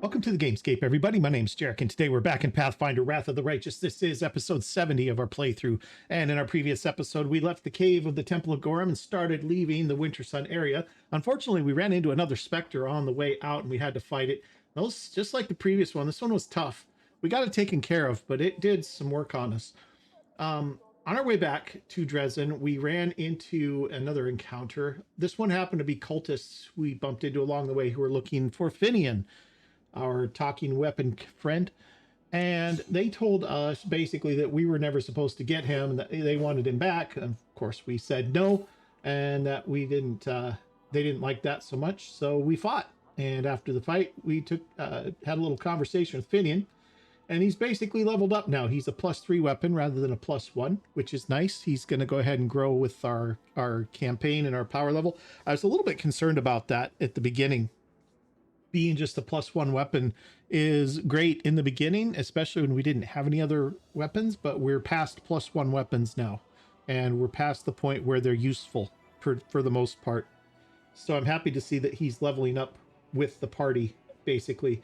Welcome to the Gamescape, everybody. My name's Jarek, and today we're back in Pathfinder, Wrath of the Righteous. This is episode 70 of our playthrough, and in our previous episode, we left the cave of the Temple of Gorham and started leaving the Winter Sun area. Unfortunately, we ran into another specter on the way out, and we had to fight it. Those, just like the previous one, this one was tough. We got it taken care of, but it did some work on us. On our way back to Dresden, we ran into another encounter. This one happened to be cultists we bumped into along the way who were looking for Finian, our talking weapon friend, and they told us basically that we were never supposed to get him, that they wanted him back. And of course we said no, and that we didn't they didn't like that so much, so we fought. And after the fight, we had a little conversation with Finian, and he's basically leveled up now. He's a +3 weapon rather than a +1, which is nice. He's going to go ahead and grow with our campaign and our power level. I was a little bit concerned about that at the beginning. Being just a +1 weapon is great in the beginning, especially when we didn't have any other weapons, but we're past +1 weapons now, and we're past the point where they're useful for the most part. So I'm happy to see that he's leveling up with the party, basically.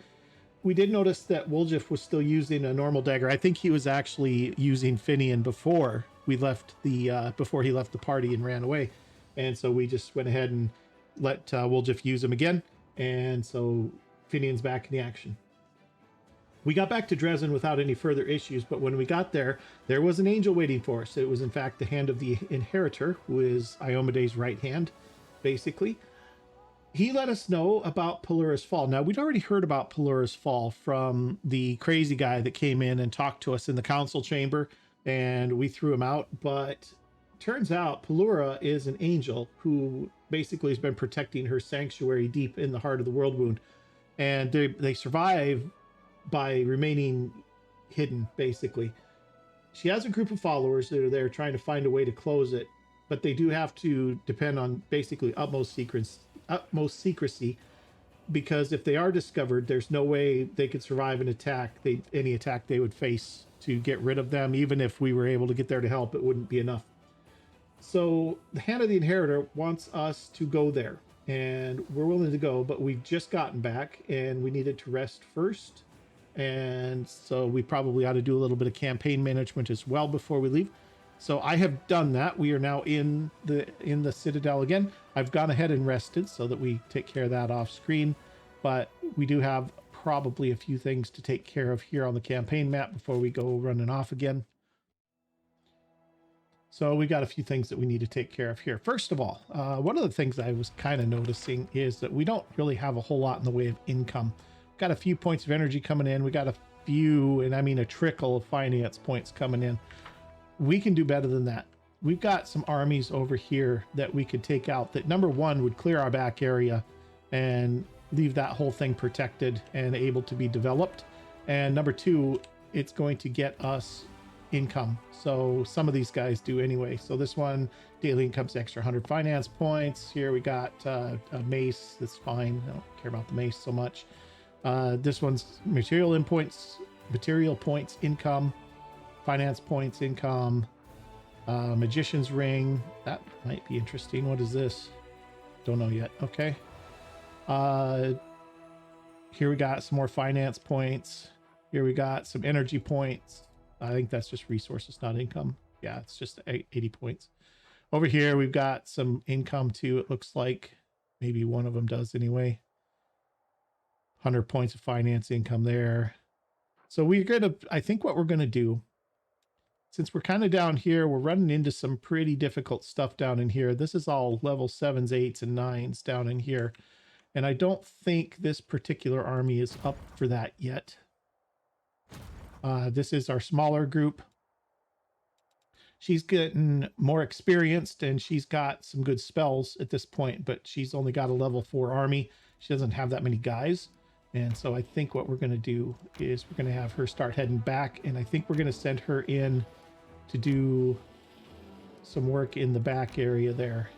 We did notice that Woljif was still using a normal dagger. I think he was actually using Finian before we left before he left the party and ran away. And so we just went ahead and let Woljif use him again. And so Finian's back in the action. We got back to Dresden without any further issues, but when we got there, there was an angel waiting for us. It was in fact the hand of the inheritor, who is Iomede's right hand, basically. He let us know about Pelura's fall. Now, we'd already heard about Pelura's fall from the crazy guy that came in and talked to us in the council chamber, and we threw him out. But turns out Pelura is an angel who basically has been protecting her sanctuary deep in the heart of the world wound, and they survive by remaining hidden. Basically, she has a group of followers that are there trying to find a way to close it, but they do have to depend on basically utmost secrecy, because if they are discovered, there's no way they could survive an attack. Any attack they would face to get rid of them. Even if we were able to get there to help, it wouldn't be enough. So the hand of the inheritor wants us to go there, and we're willing to go, but we've just gotten back and we needed to rest first. And so we probably ought to do a little bit of campaign management as well before we leave. So I have done that. We are now in the Citadel again. I've gone ahead and rested so that we take care of that off screen, but we do have probably a few things to take care of here on the campaign map before we go running off again. So we got a few things that we need to take care of here. First of all, one of the things I was kind of noticing is that we don't really have a whole lot in the way of income. Got a few points of energy coming in. We got a few, and I mean a trickle of finance points coming in. We can do better than that. We've got some armies over here that we could take out that, number one, would clear our back area and leave that whole thing protected and able to be developed. And number two, it's going to get us income. So some of these guys do anyway. So this one, daily income's extra 100 finance points. Here we got a mace. That's fine. I don't care about the mace so much. This one's material points, income, finance points, income, magician's ring. That might be interesting. What is this? Don't know yet. Okay. Here we got some more finance points. Here we got some energy points. I think that's just resources, not income. Yeah, it's just 80 points. Over here, we've got some income too. It looks like maybe one of them does anyway. 100 points of finance income there. So I think what we're going to do, since we're kind of down here, we're running into some pretty difficult stuff down in here. This is all level 7s, 8s, and 9s down in here. And I don't think this particular army is up for that yet. This is our smaller group. She's getting more experienced and she's got some good spells at this point, but she's only got a level 4 army. She doesn't have that many guys. And so I think what we're going to do is we're going to have her start heading back, and I think we're going to send her in to do some work in the back area there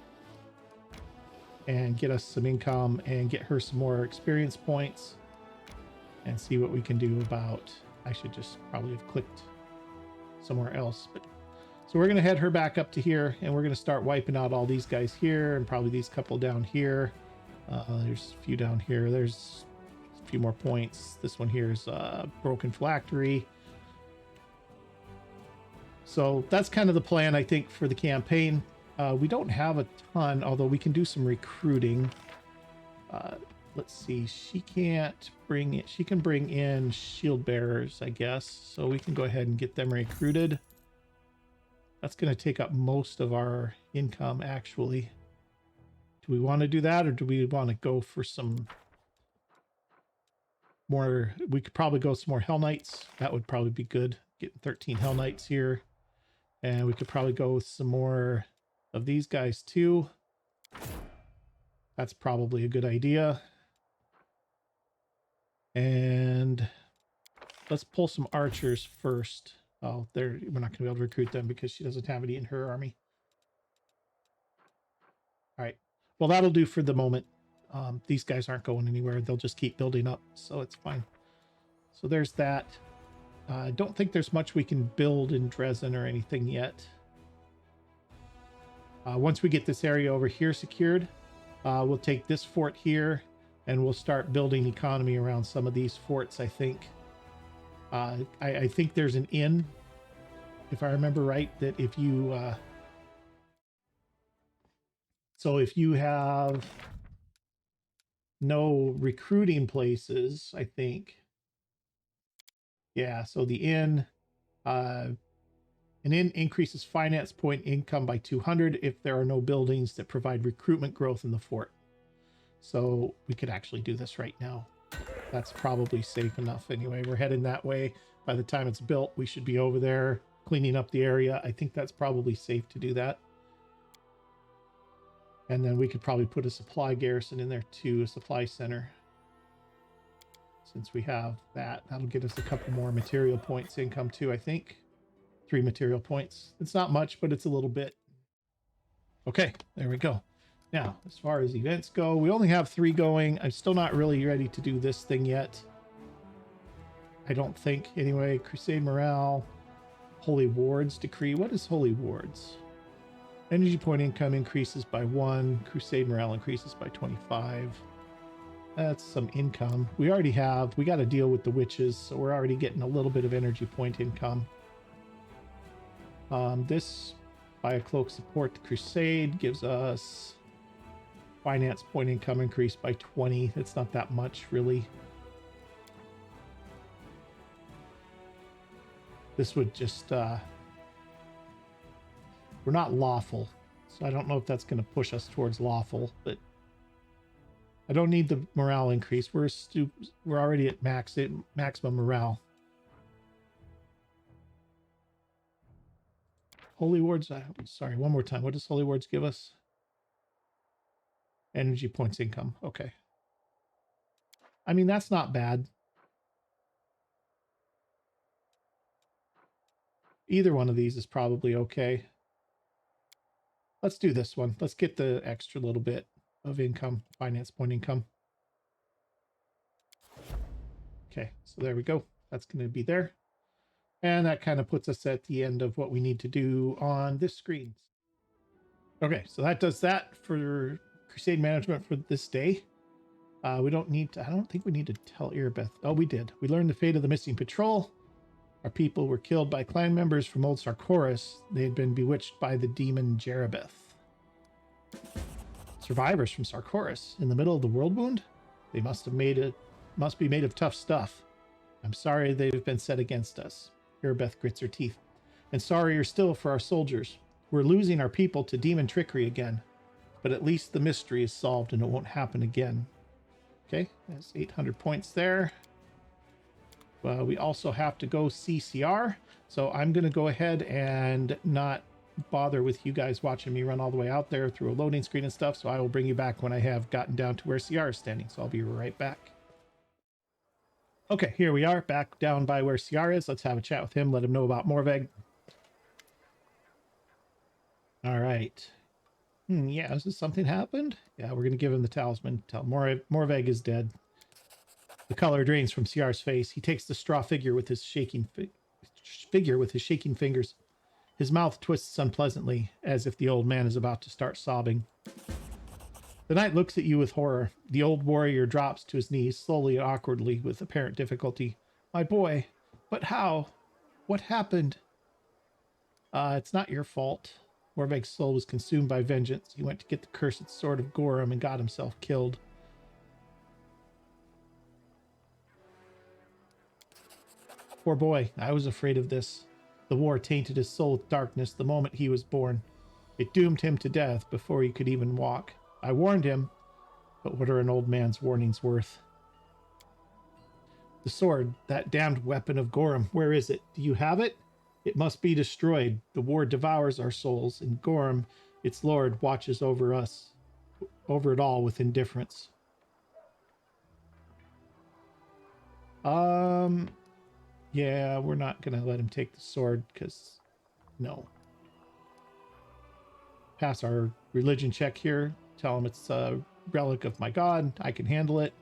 and get us some income and get her some more experience points and see what we can do about... I should just probably have clicked somewhere else. But so we're going to head her back up to here, and we're going to start wiping out all these guys here and probably these couple down here. There's a few down here. There's a few more points. This one here is broken phylactery. So that's kind of the plan, I think, for the campaign. We don't have a ton, although we can do some recruiting. Let's see. She can't bring it. She can bring in shield bearers, I guess. So we can go ahead and get them recruited. That's going to take up most of our income, actually. Do we want to do that, or do we want to go for some more? We could probably go some more Hell Knights. That would probably be good. Getting 13 Hell Knights here. And we could probably go with some more of these guys too. That's probably a good idea. And let's pull some archers first. Oh, we're not going to be able to recruit them because she doesn't have any in her army. All right. Well, that'll do for the moment. These guys aren't going anywhere. They'll just keep building up, so it's fine. So there's that. I don't think there's much we can build in Dresden or anything yet. Once we get this area over here secured, we'll take this fort here and we'll start building economy around some of these forts, I think. I think there's an inn, if I remember right, that if you... so if you have no recruiting places, I think... Yeah, so the inn, an inn increases finance point income by 200 if there are no buildings that provide recruitment growth in the fort. So we could actually do this right now. That's probably safe enough anyway. We're heading that way. By the time it's built, we should be over there cleaning up the area. I think that's probably safe to do that. And then we could probably put a supply garrison in there too, a supply center. Since we have that, that'll get us a couple more material points income too, I think. 3 material points. It's not much, but it's a little bit. Okay, there we go. Now, as far as events go, we only have 3 going. I'm still not really ready to do this thing yet. I don't think. Anyway, Crusade Morale, Holy Wards Decree. What is Holy Wards? Energy point income increases by 1. Crusade Morale increases by 25. That's some income. We got to deal with the witches, so we're already getting a little bit of energy point income. This, buy a cloak support the crusade, gives us finance point income increased by 20. It's not that much, really. This would just, we're not lawful, so I don't know if that's going to push us towards lawful, but I don't need the morale increase. We're already at maximum morale. Holy Wards, sorry, one more time. What does Holy Wards give us? Energy points income. Okay. I mean, that's not bad. Either one of these is probably okay. Let's do this one. Let's get the extra little bit of income, finance point income. Okay, so there we go. That's going to be there. And that kind of puts us at the end of what we need to do on this screen. Okay, so that does that for Crusade management for this day. We don't need to, I don't think we need to tell Erebeth. Oh, we did. We learned the fate of the missing patrol. Our people were killed by clan members from Old Sarkoris. They had been bewitched by the demon Jerebeth. Survivors from Sarkoris in the middle of the world wound? They must be made of tough stuff. I'm sorry they've been set against us. Erebeth grits her teeth. And sorrier still for our soldiers. We're losing our people to demon trickery again. But at least the mystery is solved and it won't happen again. Okay, that's 800 points there. We also have to go CCR. So I'm going to go ahead and not bother with you guys watching me run all the way out there through a loading screen and stuff. So I will bring you back when I have gotten down to where CR is standing. So I'll be right back. Okay, here we are back down by where CR is. Let's have a chat with him. Let him know about Morveg. All right. Yeah, has something happened? Yeah, we're going to give him the talisman. Tell Morveg is dead. The color drains from CR's face. He takes the straw figure with his shaking fingers. His mouth twists unpleasantly, as if the old man is about to start sobbing. The knight looks at you with horror. The old warrior drops to his knees, slowly and awkwardly, with apparent difficulty. My boy, but how? What happened? It's not your fault. Warbeck's soul was consumed by vengeance. He went to get the cursed sword of Gorham and got himself killed. Poor boy, I was afraid of this. The war tainted his soul with darkness the moment he was born. It doomed him to death before he could even walk. I warned him, but what are an old man's warnings worth? The sword, that damned weapon of Gorham, where is it? Do you have it? It must be destroyed. The war devours our souls, and Gorham, its lord, watches over us, over it all with indifference. Yeah, we're not going to let him take the sword, because, no. Pass our religion check here. Tell him it's a relic of my god. I can handle it.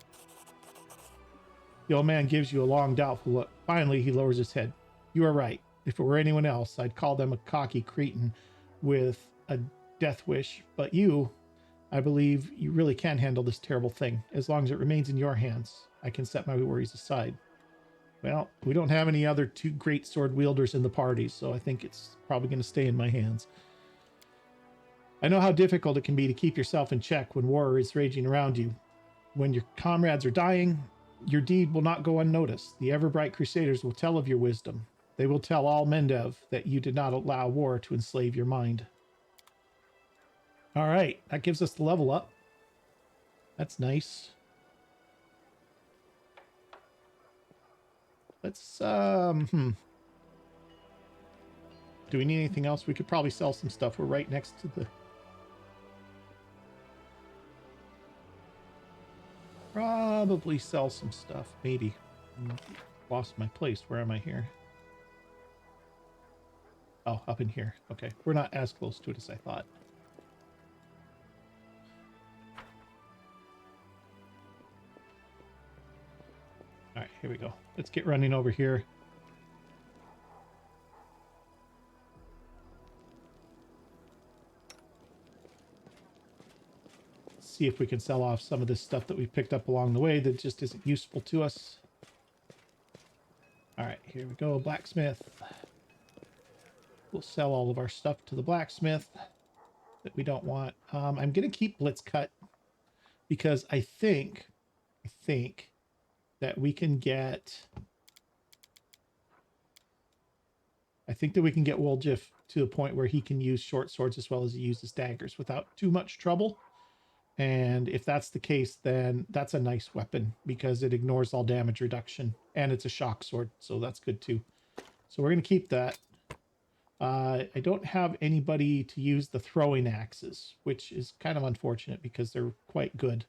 The old man gives you a long, doubtful look. Finally, he lowers his head. You are right. If it were anyone else, I'd call them a cocky cretin with a death wish. But you, I believe you really can handle this terrible thing. As long as it remains in your hands, I can set my worries aside. Well, we don't have any other two great sword wielders in the party, so I think it's probably going to stay in my hands. I know how difficult it can be to keep yourself in check when war is raging around you. When your comrades are dying, your deed will not go unnoticed. The ever-bright crusaders will tell of your wisdom. They will tell all Mendev that you did not allow war to enslave your mind. All right, that gives us the level up. That's nice. Let's, do we need anything else? We could probably sell some stuff. We're right next to the... Probably sell some stuff. Maybe. Lost my place. Where am I here? Oh, up in here. Okay. We're not as close to it as I thought. All right, here we go. Let's get running over here. See if we can sell off some of this stuff that we picked up along the way that just isn't useful to us. All right, here we go. Blacksmith. We'll sell all of our stuff to the blacksmith that we don't want. I'm going to keep Blitzcut because I think that we can get... I think that we can get Woljif to a point where he can use short swords as well as he uses daggers without too much trouble. And if that's the case, then that's a nice weapon because it ignores all damage reduction and it's a shock sword. So that's good too. So we're going to keep that. I don't have anybody to use the throwing axes, which is kind of unfortunate because they're quite good,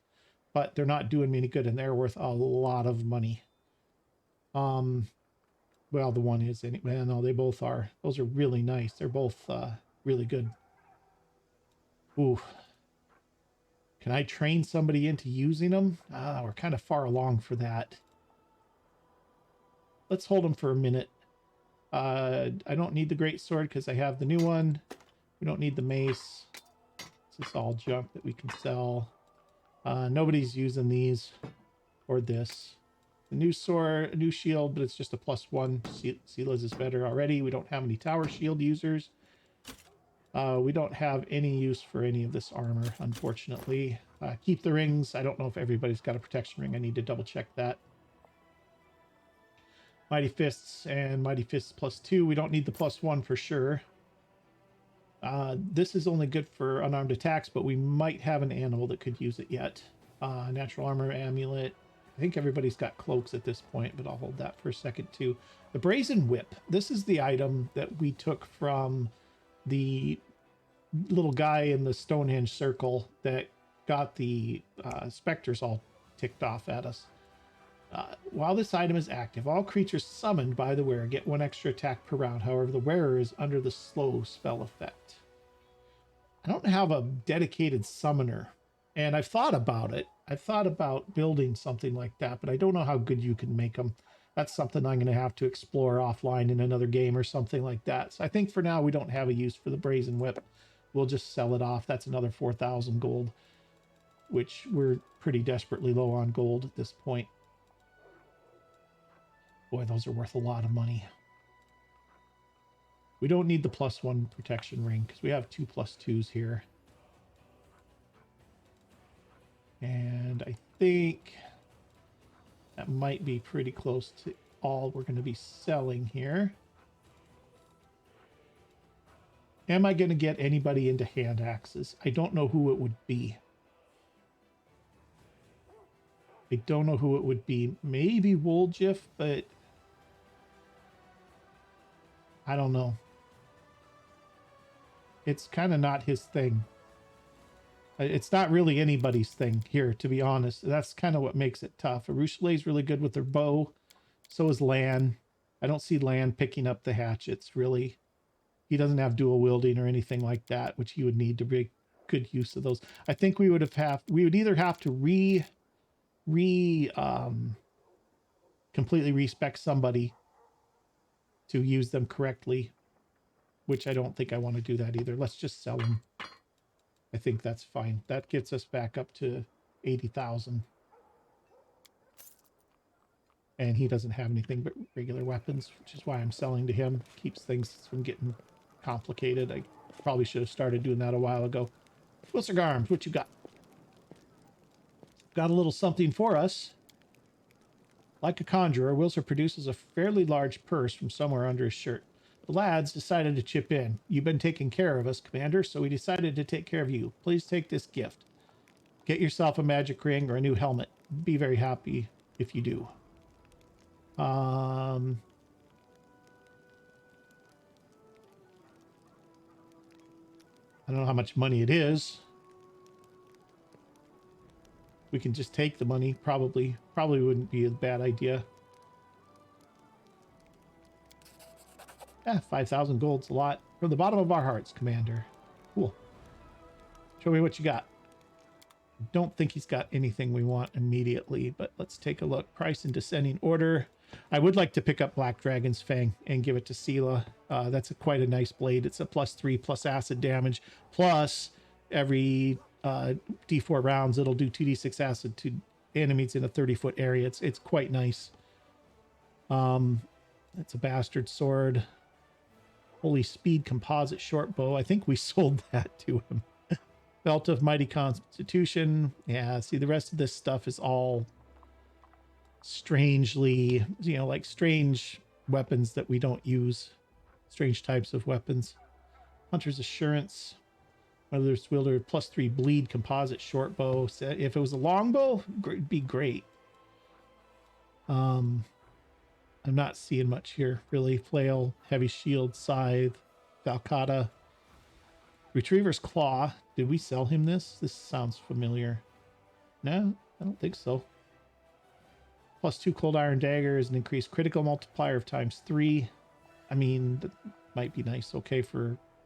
but they're not doing me any good and they're worth a lot of money. Well, the one is anyway. No, they both are. Those are really nice. They're both really good. Ooh. Can I train somebody into using them? We're kind of far along for that. Let's hold them for a minute. I don't need the great sword because I have the new one. We don't need the mace. This is all junk that we can sell. Nobody's using these or this. The new sword, a new shield, but it's just a +1. Sila's is better already. We don't have any tower shield users. We don't have any use for any of this armor, unfortunately. Keep the rings. I don't know if everybody's got a protection ring. I need to double check that. Mighty Fists and Mighty Fists +2. We don't need the +1 for sure. This is only good for unarmed attacks, but we might have an animal that could use it yet. Natural armor, amulet. I think everybody's got cloaks at this point, but I'll hold that for a second too. The Brazen Whip. This is the item that we took from the little guy in the Stonehenge circle that got the specters all ticked off at us. While this item is active, all creatures summoned by the wearer get 1 extra attack per round. However, the wearer is under the slow spell effect. I don't have a dedicated summoner, and I've thought about it. I've thought about building something like that, but I don't know how good you can make them. That's something I'm going to have to explore offline in another game or something like that. So I think for now we don't have a use for the Brazen Whip. We'll just sell it off. That's another 4,000 gold. which we're pretty desperately low on gold at this point. Boy, those are worth a lot of money. We don't need the +1 protection ring because we have 2 +2s here. And I think that might be pretty close to all we're going to be selling here. Am I going to get anybody into hand axes? I don't know who it would be. I don't know who it would be. Maybe Wooljiff, but I don't know. It's kind of not his thing. It's not really anybody's thing here, to be honest. That's kind of what makes it tough. Arushale's really good with her bow. So is Lan. I don't see Lan picking up the hatchets, really. He doesn't have dual wielding or anything like that, which he would need to make good use of those. I think we would either have to completely respec somebody to use them correctly, which I don't think I want to do that either. Let's just sell them. I think that's fine. That gets us back up to 80,000. And he doesn't have anything but regular weapons, which is why I'm selling to him. Keeps things from getting complicated. I probably should have started doing that a while ago. Wilson Garms, what you got? Got a little something for us. Like a conjurer, Wilson produces a fairly large purse from somewhere under his shirt. The lads decided to chip in. You've been taking care of us, Commander, so we decided to take care of you. Please take this gift. Get yourself a magic ring or a new helmet. Be very happy if you do. I don't know how much money it is. We can just take the money. Probably wouldn't be a bad idea. Yeah, 5,000 gold's a lot. From the bottom of our hearts, Commander. Cool. Show me what you got. I don't think he's got anything we want immediately, but let's take a look. Price in descending order. I would like to pick up Black Dragon's Fang and give it to Sela. That's quite a nice blade. It's a +3 plus acid damage. Plus, every D4 rounds, it'll do 2d6 acid to enemies in a 30-foot area. It's quite nice. It's a bastard sword. Holy Speed composite short bow. I think we sold that to him. Belt of Mighty Constitution. Yeah, see, the rest of this stuff is all strangely, like strange weapons that we don't use. Strange types of weapons. Hunter's Assurance. Mother's Wielder +3 bleed composite short bow. If it was a longbow, it'd be great. I'm not seeing much here, really. Flail, heavy shield, scythe, falcata. Retriever's Claw. Did we sell him this? This sounds familiar. No, I don't think so. +2 cold iron dagger is an increased critical multiplier of ×3. I mean, that might be nice.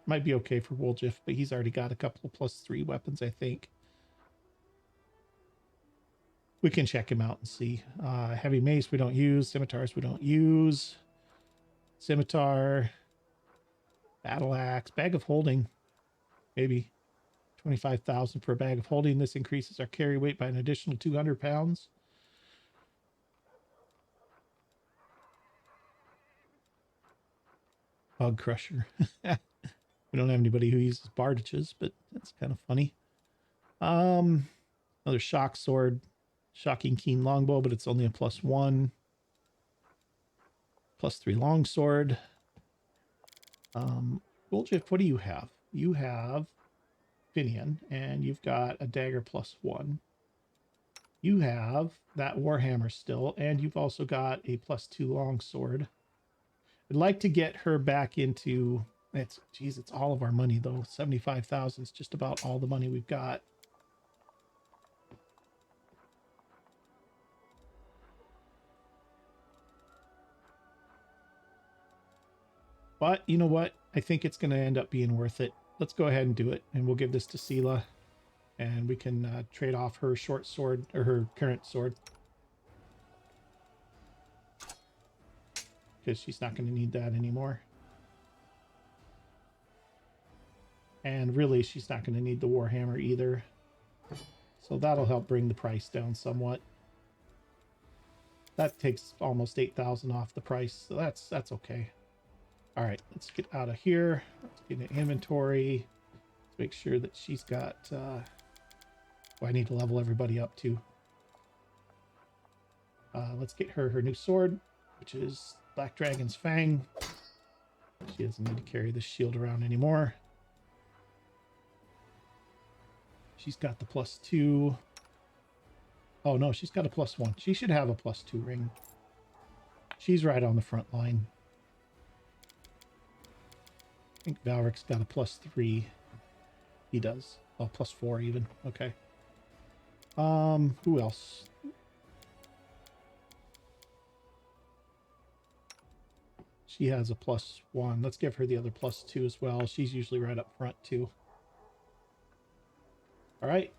Might be okay for Wooljiff, but he's already got a couple of +3 weapons, I think. We can check him out and see. Heavy mace we don't use. Scimitars we don't use. Scimitar. Battle axe. Bag of holding. Maybe 25,000 for a bag of holding. This increases our carry weight by an additional 200 pounds. Bug crusher. We don't have anybody who uses bardages, but that's kind of funny. Another shock sword. Shocking keen longbow, but it's only a +1. +3 longsword. Wooljiff, what do you have? You have Finian, and you've got a dagger +1. You have that Warhammer still, and you've also got a +2 longsword. I'd like to get her back into... it's all of our money, though. 75,000 is just about all the money we've got. But you know what? I think it's going to end up being worth it. Let's go ahead and do it. And we'll give this to Sela. And we can trade off her short sword, or her current sword. Because she's not going to need that anymore. And really, she's not going to need the Warhammer either. So that'll help bring the price down somewhat. That takes almost 8,000 off the price, so that's okay. All right, let's get out of here. Let's get an inventory. Let's make sure that she's got... well, I need to level everybody up too. Let's get her new sword, which is Black Dragon's Fang. She doesn't need to carry this shield around anymore. She's got the +2. Oh no, she's got a +1. She should have a +2 ring. She's right on the front line. I think Valric's got a +3. He does. Oh, +4 even. Okay. Who else? She has a +1. Let's give her the other +2 as well. She's usually right up front too. All right.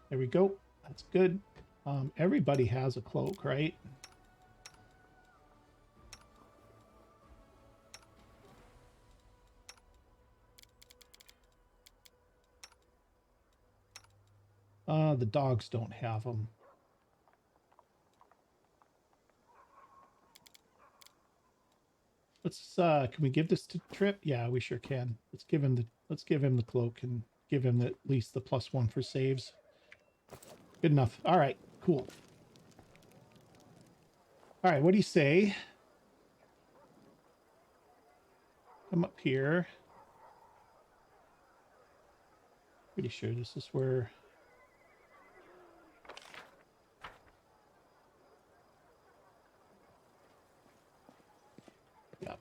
There we go. That's good. Everybody has a cloak, right? The dogs don't have them. Let's can we give this to Trip? Yeah, we sure can. Let's give him the cloak and give him at least the +1 for saves. Good enough. All right, cool. All right, what do you say? Come up here. Pretty sure this is where... Yeah.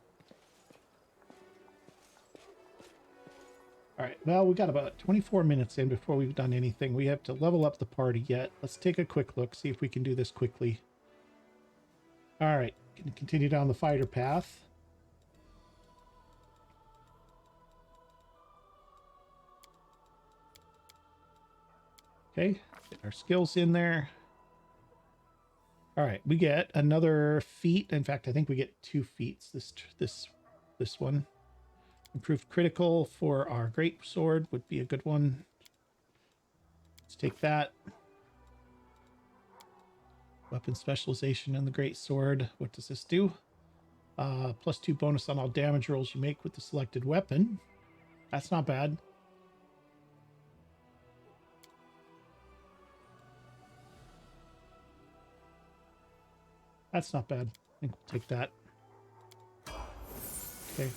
All right, well, we got about 24 minutes in before we've done anything. We have to level up the party yet. Let's take a quick look, see if we can do this quickly. All right, can continue down the fighter path. Okay, get our skills in there. All right, we get another feat. In fact, I think we get 2 feats. This one. Improved critical for our great sword would be a good one. Let's take that. Weapon specialization in the great sword. What does this do? +2 bonus on all damage rolls you make with the selected weapon. That's not bad. That's not bad. I think we'll take that. Okay.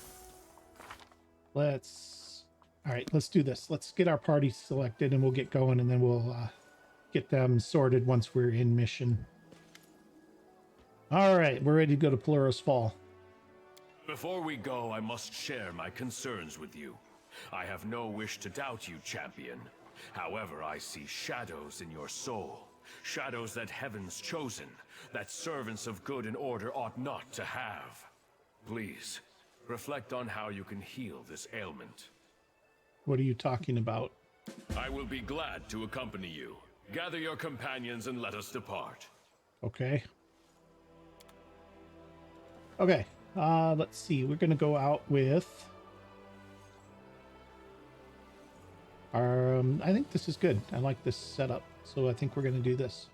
All right, let's do this. Let's get our party selected and we'll get going, and then we'll get them sorted once we're in mission. All right, we're ready to go to Pelura's Fall. Before we go, I must share my concerns with you. I have no wish to doubt you, champion. However, I see shadows in your soul. Shadows that heaven's chosen, that servants of good and order ought not to have. Please, reflect on how you can heal this ailment. What are you talking about? I will be glad to accompany you. Gather your companions and let us depart. Okay. Okay, let's see. We're going to go out with... I think this is good. I like this setup. So I think we're going to do this.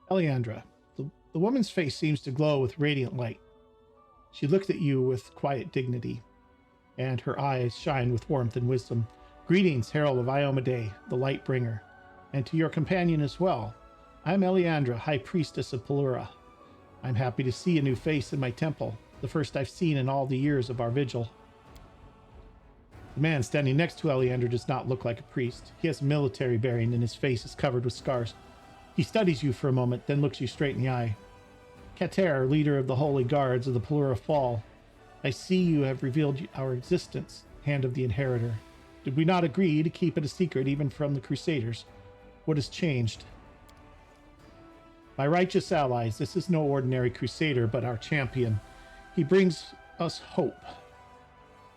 Eliandra. The woman's face seems to glow with radiant light. She looks at you with quiet dignity, and her eyes shine with warmth and wisdom. Greetings, Herald of Ioma Day, the Light Bringer, and to your companion as well. I'm Eliandra, High Priestess of Pelura. I'm happy to see a new face in my temple, the first I've seen in all the years of our vigil. The man standing next to Eliandra does not look like a priest. He has a military bearing and his face is covered with scars. He studies you for a moment, then looks you straight in the eye. Kater, leader of the Holy Guards of the Pelura Fall, I see you have revealed our existence, Hand of the Inheritor. Did we not agree to keep it a secret even from the Crusaders? What has changed? My righteous allies, this is no ordinary Crusader, but our champion. He brings us hope.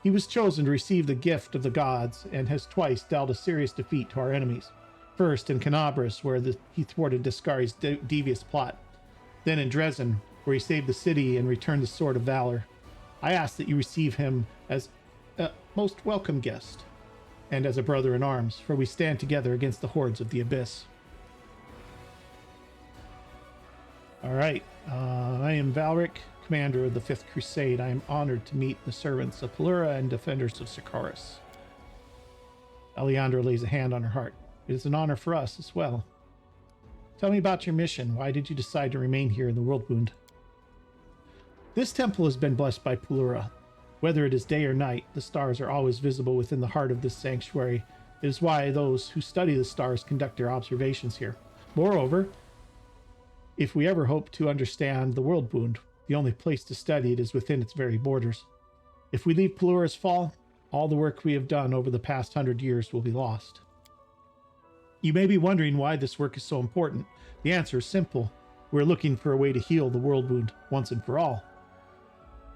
He was chosen to receive the gift of the gods and has twice dealt a serious defeat to our enemies. First in Canabras, where he thwarted Discari's devious plot. Then in Dresden, where he saved the city and returned the Sword of Valor. I ask that you receive him as a most welcome guest, and as a brother in arms, for we stand together against the hordes of the Abyss. All right, I am Valric, commander of the 5th Crusade. I am honored to meet the servants of Pelura and defenders of Sarkoris. Alejandra lays a hand on her heart. It is an honor for us as well. Tell me about your mission. Why did you decide to remain here in the World Wound? This temple has been blessed by Pelura. Whether it is day or night, the stars are always visible within the heart of this sanctuary. It is why those who study the stars conduct their observations here. Moreover, if we ever hope to understand the World Wound, the only place to study it is within its very borders. If we leave Pelura's fall, all the work we have done over the past 100 years will be lost. You may be wondering why this work is so important. The answer is simple. We're looking for a way to heal the World Wound once and for all.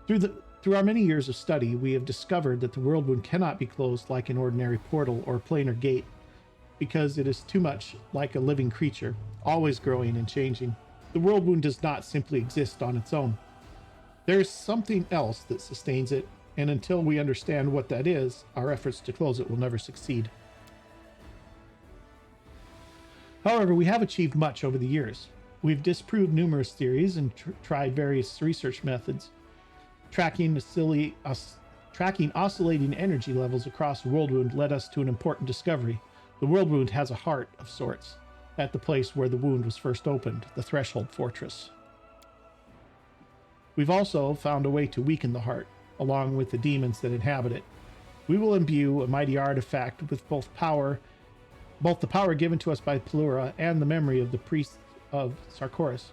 Through our many years of study, we have discovered that the World Wound cannot be closed like an ordinary portal or planar gate, because it is too much like a living creature, always growing and changing. The World Wound does not simply exist on its own. There is something else that sustains it, and until we understand what that is, our efforts to close it will never succeed. However, we have achieved much over the years. We've disproved numerous theories and tried various research methods. Tracking oscillating energy levels across the World Wound led us to an important discovery. The World Wound has a heart of sorts, at the place where the wound was first opened, the Threshold Fortress. We've also found a way to weaken the heart, along with the demons that inhabit it. We will imbue a mighty artifact with both the power given to us by Pelura and the memory of the priests of Sarkoris.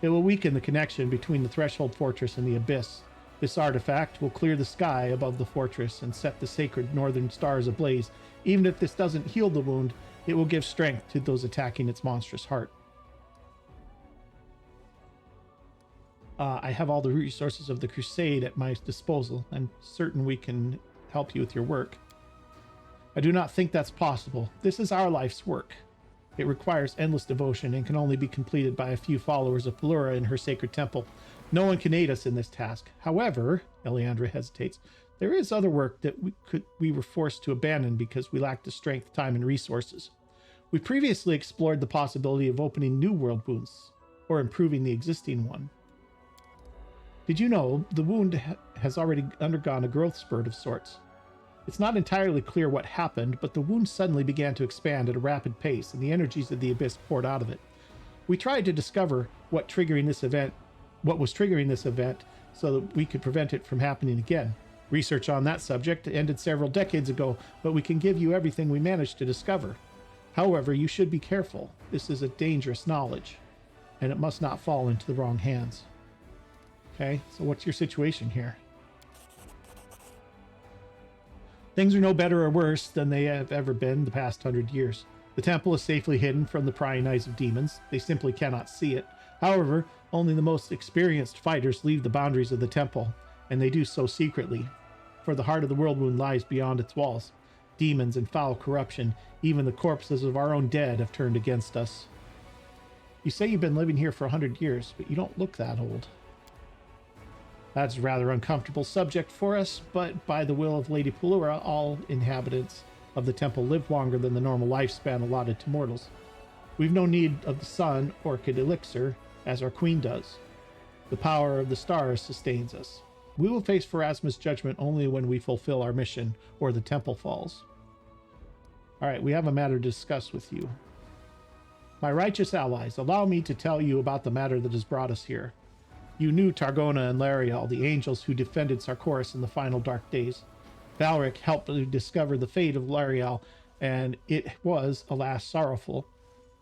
It will weaken the connection between the Threshold Fortress and the Abyss. This artifact will clear the sky above the fortress and set the sacred northern stars ablaze. Even if this doesn't heal the wound, it will give strength to those attacking its monstrous heart. I have all the resources of the Crusade at my disposal. I'm certain we can help you with your work. I do not think that's possible. This is our life's work. It requires endless devotion and can only be completed by a few followers of Pelura in her sacred temple. No one can aid us in this task. However, Alejandra hesitates, there is other work that we were forced to abandon because we lacked the strength, time, and resources. We previously explored the possibility of opening new world wounds or improving the existing one. Did you know the wound has already undergone a growth spurt of sorts? It's not entirely clear what happened, but the wound suddenly began to expand at a rapid pace, and the energies of the Abyss poured out of it. We tried to discover what was triggering this event, so that we could prevent it from happening again. Research on that subject ended several decades ago, but we can give you everything we managed to discover. However, you should be careful. This is a dangerous knowledge, and it must not fall into the wrong hands. Okay, so what's your situation here? Things are no better or worse than they have ever been the past 100 years. The temple is safely hidden from the prying eyes of demons. They simply cannot see it. However, only the most experienced fighters leave the boundaries of the temple, and they do so secretly, for the heart of the World Wound lies beyond its walls. Demons and foul corruption, even the corpses of our own dead, have turned against us. You say you've been living here for 100 years, but you don't look that old. That's a rather uncomfortable subject for us, but by the will of Lady Pelura, all inhabitants of the temple live longer than the normal lifespan allotted to mortals. We've no need of the sun, orchid elixir, as our queen does. The power of the stars sustains us. We will face Pharasma's judgment only when we fulfill our mission, or the temple falls. All right, we have a matter to discuss with you. My righteous allies, allow me to tell you about the matter that has brought us here. You knew Targona and Lariel, the angels who defended Sarkoris in the final dark days. Valric helped to discover the fate of Lariel, and it was, alas, sorrowful.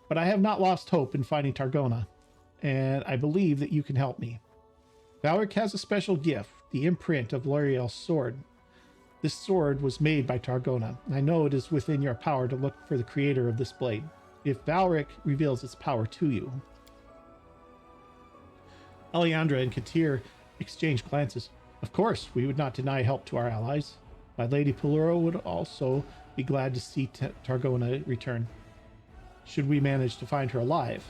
But I have not lost hope in finding Targona, and I believe that you can help me. Valric has a special gift, the imprint of Lariel's sword. This sword was made by Targona. I know it is within your power to look for the creator of this blade, if Valric reveals its power to you. Alejandra and Katir exchange glances. Of course, we would not deny help to our allies. My Lady Pelura would also be glad to see Targona return, should we manage to find her alive.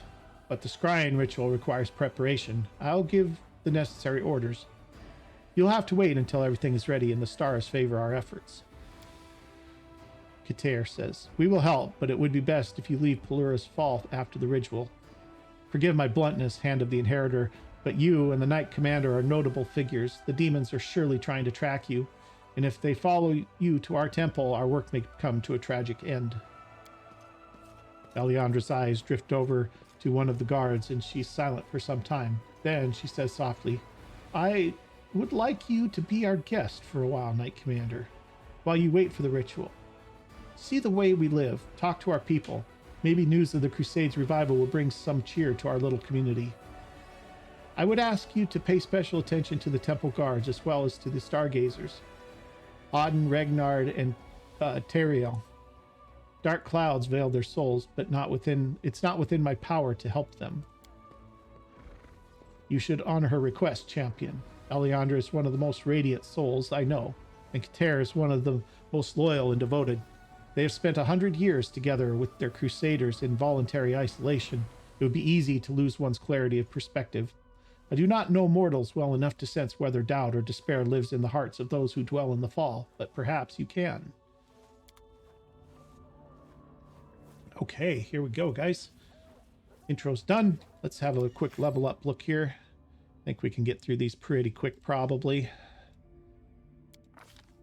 But the scrying ritual requires preparation. I'll give the necessary orders. You'll have to wait until everything is ready and the stars favor our efforts. Kater says, we will help, but it would be best if you leave Pelura's fall after the ritual. Forgive my bluntness, Hand of the Inheritor, but you and the Knight Commander are notable figures. The demons are surely trying to track you, and if they follow you to our temple, our work may come to a tragic end. Alejandro's eyes drift over to one of the guards, and she's silent for some time. Then she says softly, I would like you to be our guest for a while, Knight Commander, while you wait for the ritual. See the way we live, talk to our people. Maybe news of the Crusades revival will bring some cheer to our little community. I would ask you to pay special attention to the temple guards as well as to the stargazers. Auden, Regnard, and Teriel. Dark clouds veil their souls, but it's not within my power to help them. You should honor her request, champion. Alejandra is one of the most radiant souls I know, and Kater is one of the most loyal and devoted. They have spent 100 years together with their crusaders in voluntary isolation. It would be easy to lose one's clarity of perspective. I do not know mortals well enough to sense whether doubt or despair lives in the hearts of those who dwell in the fall, but perhaps you can. Okay, here we go, guys. Intro's done. Let's have a quick level up look here. I think we can get through these pretty quick, probably.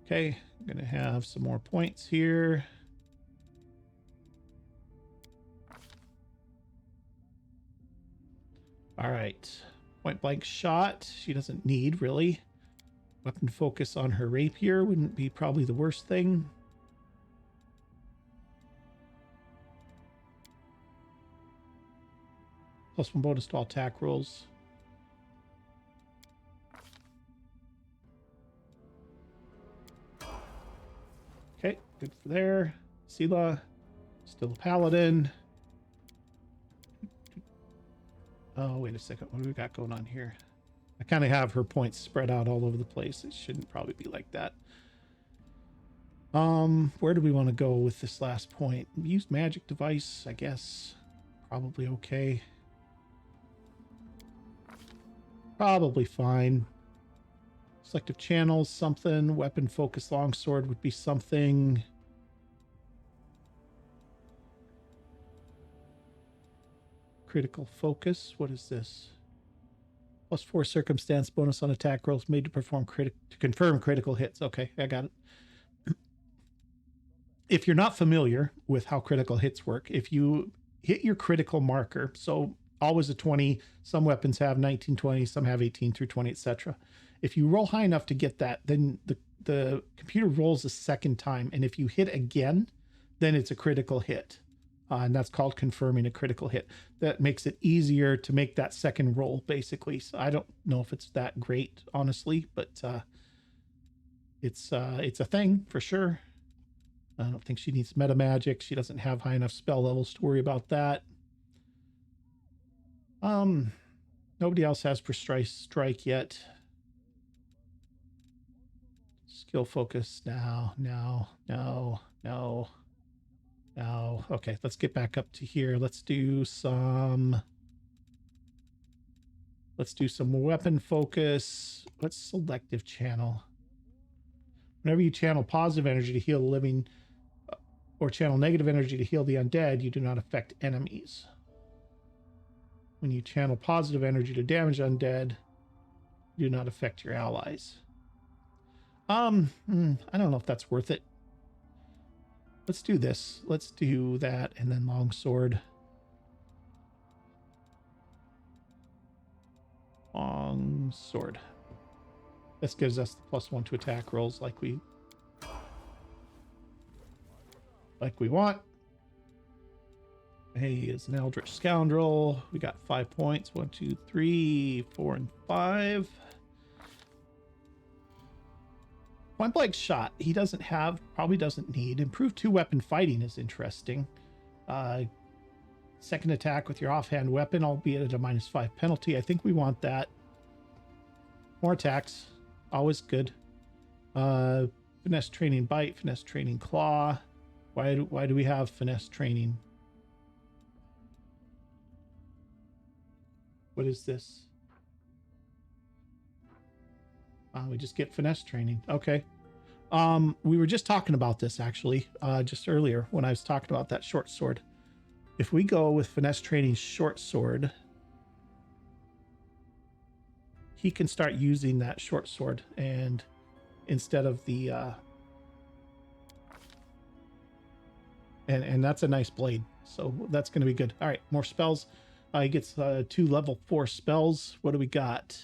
Okay, I'm going to have some more points here. All right. Point blank shot. She doesn't need, really. Weapon focus on her rapier wouldn't be probably the worst thing. +1 bonus to all attack rolls. Okay, good for there. Sela, still a paladin. Oh, wait a second. What do we got going on here? I kind of have her points spread out all over the place. It shouldn't probably be like that. Where do we want to go with this last point? Use magic device, I guess. Probably okay. Probably fine. Selective channels, something. Weapon focus longsword would be something. Critical focus. What is this? +4 circumstance bonus on attack rolls made to confirm critical hits. Okay, I got it. If you're not familiar with how critical hits work, if you hit your critical marker, so always a 20, some weapons have 19, 20, some have 18 through 20, etc. If you roll high enough to get that, then the computer rolls a second time, and if you hit again, then it's a critical hit. And that's called confirming a critical hit. That makes it easier to make that second roll, basically. So I don't know if it's that great, honestly, but it's a thing for sure. I don't think she needs meta magic. She doesn't have high enough spell levels to worry about that. Nobody else has precise strike yet. Skill focus now. No. Okay, let's get back up to here. Let's do some weapon focus. What's selective channel? Whenever you channel positive energy to heal the living or channel negative energy to heal the undead, you do not affect enemies. When you channel positive energy to damage undead, you do not affect your allies. I don't know if that's worth it. Let's do this. Let's do that and then longsword. Longsword. This gives us the +1 to attack rolls like we want. Hey, is an Eldritch Scoundrel. We got 5 points. 1, 2, 3, 4, and 5. Point blank shot. He probably doesn't need. Improved 2 weapon fighting is interesting. Second attack with your offhand weapon, albeit at a -5 penalty. I think we want that. More attacks. Always good. Finesse training bite, finesse training claw. Why do we have finesse training? What is this? We just get finesse training. Okay. We were just talking about this actually, just earlier when I was talking about that short sword. If we go with finesse training short sword, he can start using that short sword, and instead of the and that's a nice blade, so that's going to be good. All right, more spells. He gets 2 level 4 spells. What do we got?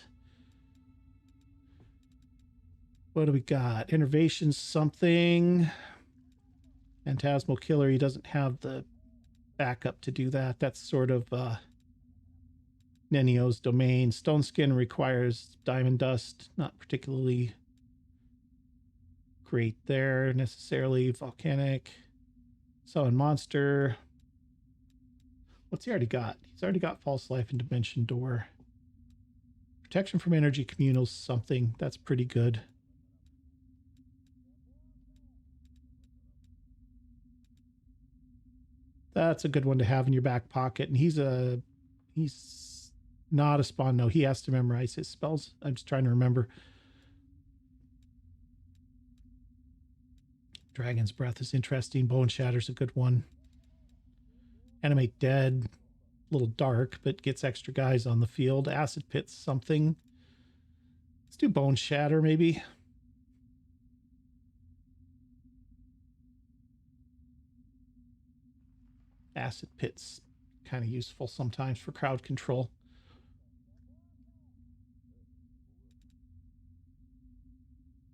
What do we got? Innervation something. Phantasmal Killer. He doesn't have the backup to do that. That's sort of Nenio's domain. Stone Skin requires Diamond Dust. Not particularly great there necessarily. Volcanic. Summon Monster. What's he already got? He's already got False Life and Dimension Door. Protection from Energy Communals something. That's pretty good. That's a good one to have in your back pocket. And he's not a spawn. No, he has to memorize his spells. I'm just trying to remember. Dragon's Breath is interesting. Bone Shatter's a good one. Animate Dead, a little dark, but gets extra guys on the field. Acid Pit's something. Let's do Bone Shatter maybe. Acid Pit's kind of useful sometimes for crowd control.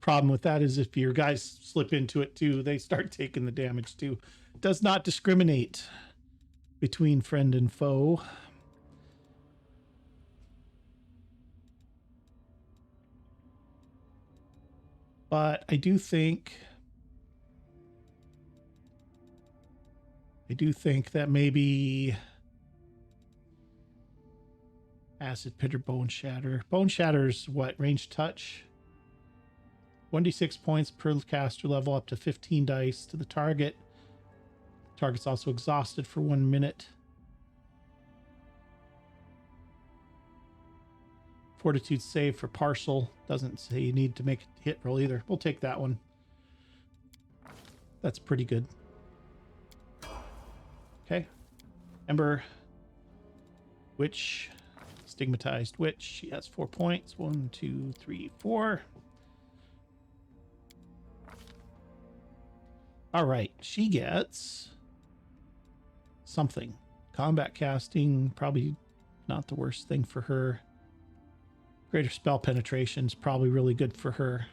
Problem with that is if your guys slip into it too, they start taking the damage too. Does not discriminate between friend and foe. But I do think that maybe Acid Pit or Bone Shatter. Bone Shatter's what? Range touch? 1d6 points per caster level, up to 15 dice to the target. Target's also exhausted for 1 minute. Fortitude save for partial. Doesn't say you need to make a hit roll either. We'll take that one. That's pretty good. Okay. Ember. Witch. Stigmatized Witch. She has 4 points. 1, 2, 3, 4. All right. She gets something. Combat casting. Probably not the worst thing for her. Greater spell penetration is probably really good for her.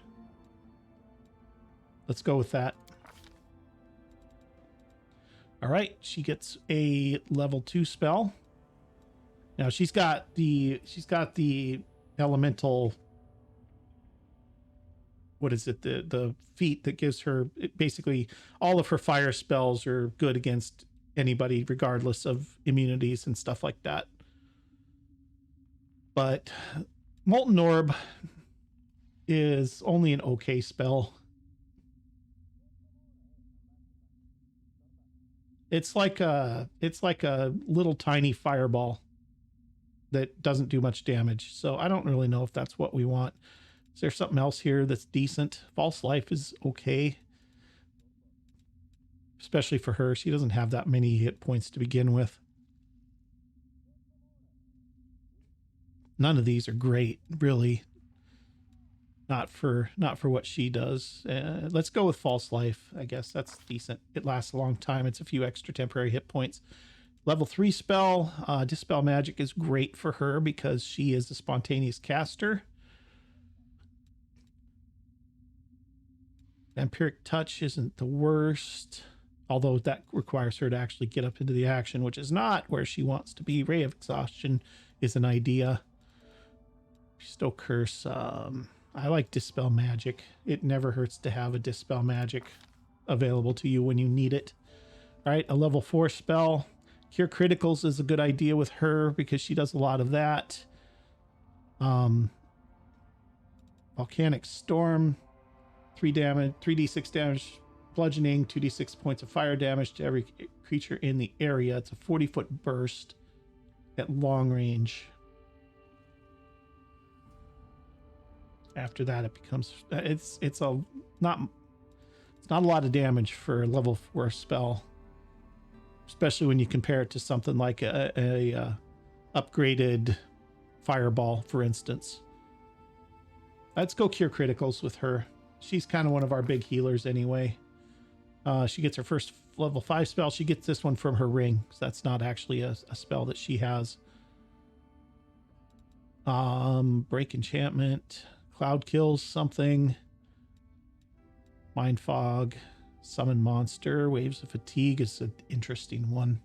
Let's go with that. All right, she gets a level 2 spell. Now she's got the elemental. What is it? The feat that gives her basically all of her fire spells are good against anybody, regardless of immunities and stuff like that. But Molten Orb is only an okay spell. It's like a little tiny fireball that doesn't do much damage. So I don't really know if that's what we want. Is there something else here that's decent? False Life is okay. Especially for her. She doesn't have that many hit points to begin with. None of these are great, really. Not for what she does. Let's go with False Life. I guess that's decent. It lasts a long time. It's a few extra temporary hit points. Level 3 spell. Dispel Magic is great for her because she is a spontaneous caster. Vampiric Touch isn't the worst, although that requires her to actually get up into the action, which is not where she wants to be. Ray of Exhaustion is an idea. Bestow Curse. I like Dispel Magic. It never hurts to have a Dispel Magic available to you when you need it. All right, a level 4 spell. Cure Criticals is a good idea with her because she does a lot of that. Volcanic Storm. 3 damage, 3d6 damage, bludgeoning, 2d6 points of fire damage to every creature in the area. It's a 40-foot burst at long range. After that, it becomes it's not it's not a lot of damage for a level 4 spell, especially when you compare it to something like a upgraded fireball, for instance. Let's go cure criticals with her. She's kind of one of our big healers anyway. She gets her first level 5 spell. She gets this one from her ring, because that's not actually a spell that she has. Break enchantment, cloud kills something, mind fog, summon monster, waves of fatigue is an interesting one.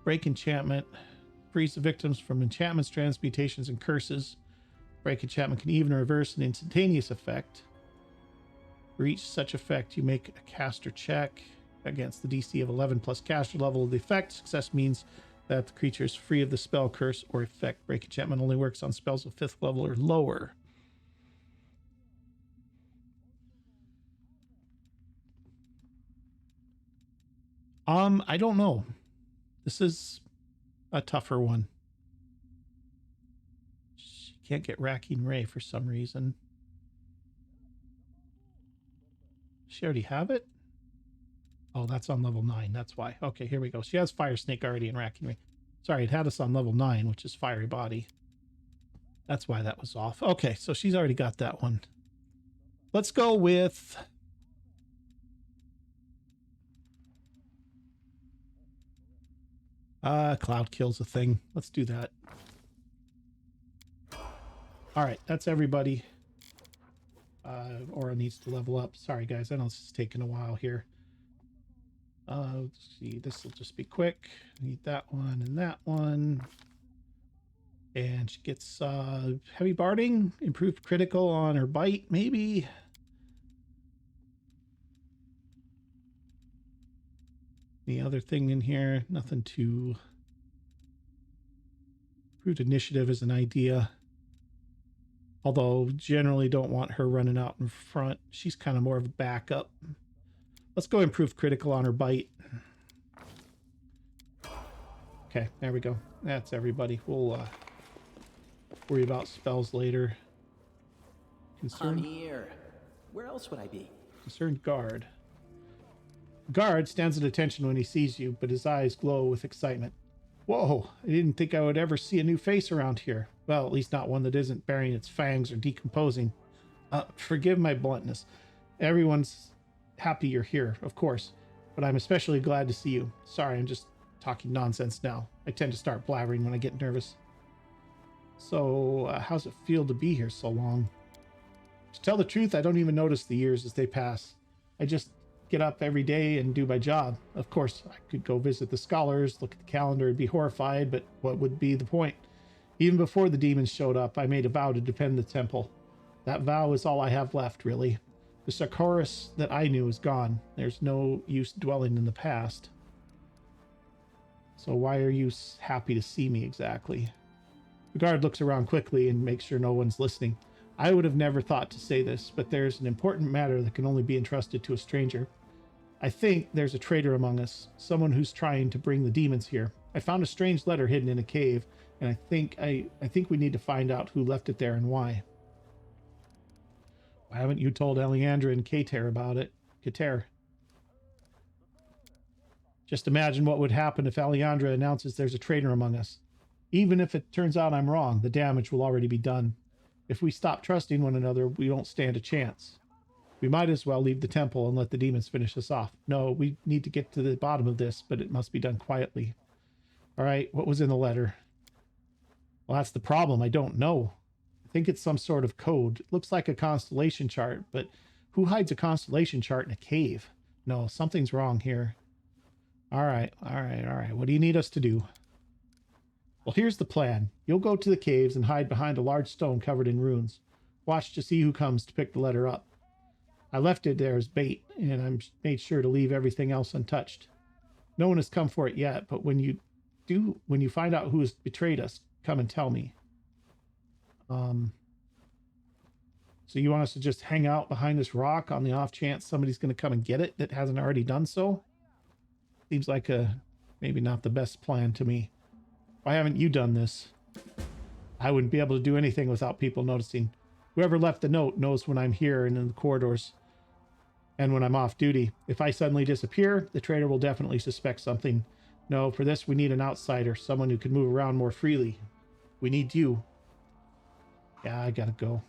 Break enchantment, frees the victims from enchantments, transmutations, and curses. Break enchantment can even reverse an instantaneous effect. For each such effect, you make a caster check against the DC of 11 plus caster level of the effect. Success means that the creature is free of the spell, curse, or effect. Break enchantment only works on spells of 5th level or lower. I don't know. This is a tougher one. She can't get Racking Ray for some reason. She already have it? Oh, that's on level 9. That's why. Okay, here we go. She has Fire Snake already in Racking Ray. Sorry, it had us on level 9, which is Fiery Body. That's why that was off. Okay, so she's already got that one. Let's go with... Cloud Kill's a thing. Let's do that. All right, that's everybody. Aura needs to level up. Sorry, guys. I know this is taking a while here. Let's see. This will just be quick. Need that one and that one. And she gets heavy barding, improved critical on her bite, maybe. The other thing in here, nothing too... Improved initiative is an idea. Although, generally don't want her running out in front. She's kind of more of a backup. Let's go improve critical on her bite. Okay, there we go. That's everybody. We'll worry about spells later. I'm here. Where else would I be? Concerned guard. Guard stands at attention when he sees you, but his eyes glow with excitement. Whoa, I didn't think I would ever see a new face around here. Well, at least not one that isn't burying its fangs or decomposing. Forgive my bluntness. Everyone's happy you're here, of course, but I'm especially glad to see you. Sorry, I'm just talking nonsense now. I tend to start blabbering when I get nervous. So, how's it feel to be here so long? To tell the truth, I don't even notice the years as they pass. I just get up every day and do my job. Of course, I could go visit the scholars, look at the calendar, and be horrified, but what would be the point? Even before the demons showed up, I made a vow to defend the temple. That vow is all I have left, really. The Sarkoris that I knew is gone. There's no use dwelling in the past. So why are you happy to see me exactly? The guard looks around quickly and makes sure no one's listening. I would have never thought to say this, but there's an important matter that can only be entrusted to a stranger. I think there's a traitor among us, someone who's trying to bring the demons here. I found a strange letter hidden in a cave, and I think we need to find out who left it there and why. Why haven't you told Eliandra and Kater about it? Kater. Just imagine what would happen if Eliandra announces there's a traitor among us. Even if it turns out I'm wrong, the damage will already be done. If we stop trusting one another, we don't stand a chance. We might as well leave the temple and let the demons finish us off. No, we need to get to the bottom of this, but it must be done quietly. All right, what was in the letter? Well, that's the problem. I don't know. I think it's some sort of code. It looks like a constellation chart, but who hides a constellation chart in a cave? No, something's wrong here. All right. What do you need us to do? Well, here's the plan. You'll go to the caves and hide behind a large stone covered in runes. Watch to see who comes to pick the letter up. I left it there as bait, and I made sure to leave everything else untouched. No one has come for it yet, but when you find out who has betrayed us, come and tell me. So you want us to just hang out behind this rock on the off chance somebody's going to come and get it that hasn't already done so? Seems like maybe not the best plan to me. Why haven't you done this? I wouldn't be able to do anything without people noticing. Whoever left the note knows when I'm here and in the corridors and when I'm off duty. If I suddenly disappear, the trader will definitely suspect something. No, for this we need an outsider, someone who can move around more freely. We need you. Yeah, I gotta go.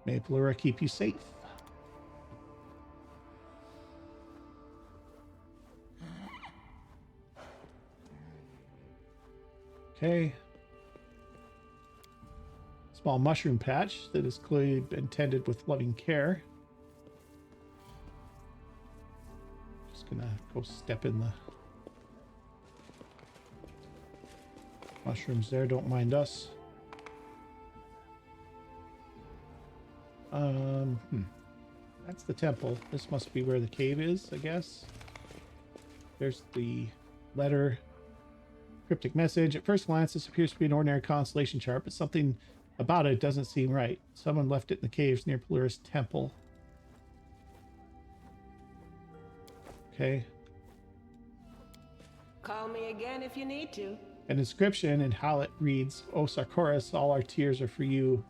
May Pelura keep you safe. Okay. Small mushroom patch that is clearly been tended with loving care. Just gonna go step in the mushrooms there. Don't mind us. That's the temple. This must be where the cave is, I guess. There's the letter. Cryptic message. At first glance, this appears to be an ordinary constellation chart, but something about it doesn't seem right. Someone left it in the caves near Pelura's temple. Okay. Call me again if you need to. An inscription and how it reads, "O Sarkoris, all our tears are for you,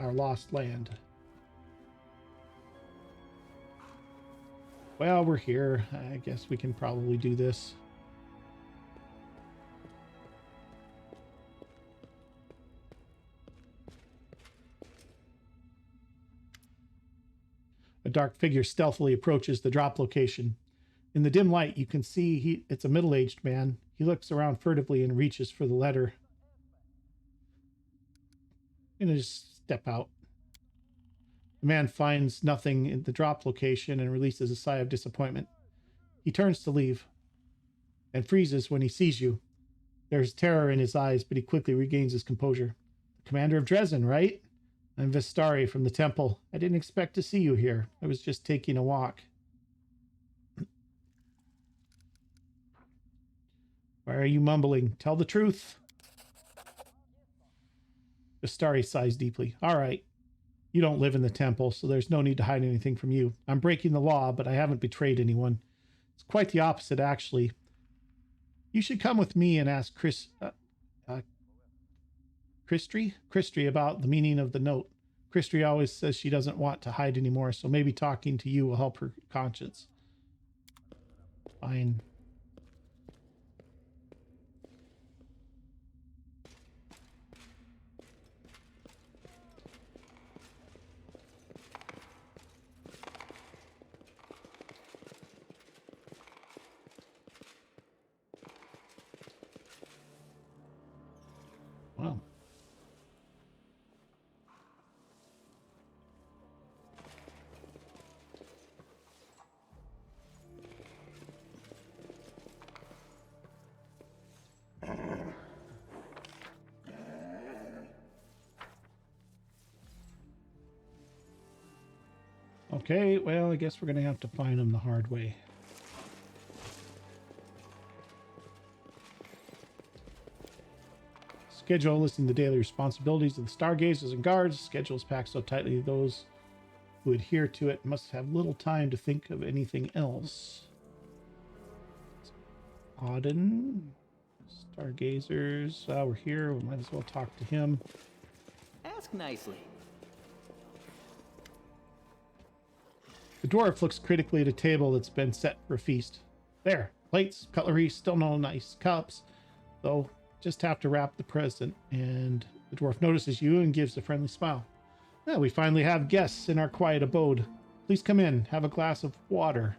our lost land." Well, we're here. I guess we can probably do this. A dark figure stealthily approaches the drop location. In the dim light, you can see it's a middle-aged man. He looks around furtively and reaches for the letter. I'm going to just step out. The man finds nothing in the drop location and releases a sigh of disappointment. He turns to leave and freezes when he sees you. There's terror in his eyes, but he quickly regains his composure. The commander of Dresden, right? I'm Vistari from the temple. I didn't expect to see you here. I was just taking a walk. Why are you mumbling? Tell the truth. Vistari sighs deeply. All right. You don't live in the temple, so there's no need to hide anything from you. I'm breaking the law, but I haven't betrayed anyone. It's quite the opposite, actually. You should come with me and ask Christry about the meaning of the note. Christry always says she doesn't want to hide anymore, so maybe talking to you will help her conscience. Fine. Wow. Okay, well, I guess we're going to have to find them the hard way. Schedule listing the daily responsibilities of the stargazers and guards. Schedule is packed so tightly those who adhere to it must have little time to think of anything else. Auden. Stargazers. We're here. We might as well talk to him. Ask nicely. The dwarf looks critically at a table that's been set for a feast. There, plates, cutlery, still no nice cups, though just have to wrap the present. And the dwarf notices you and gives a friendly smile. Well, we finally have guests in our quiet abode. Please come in, have a glass of water.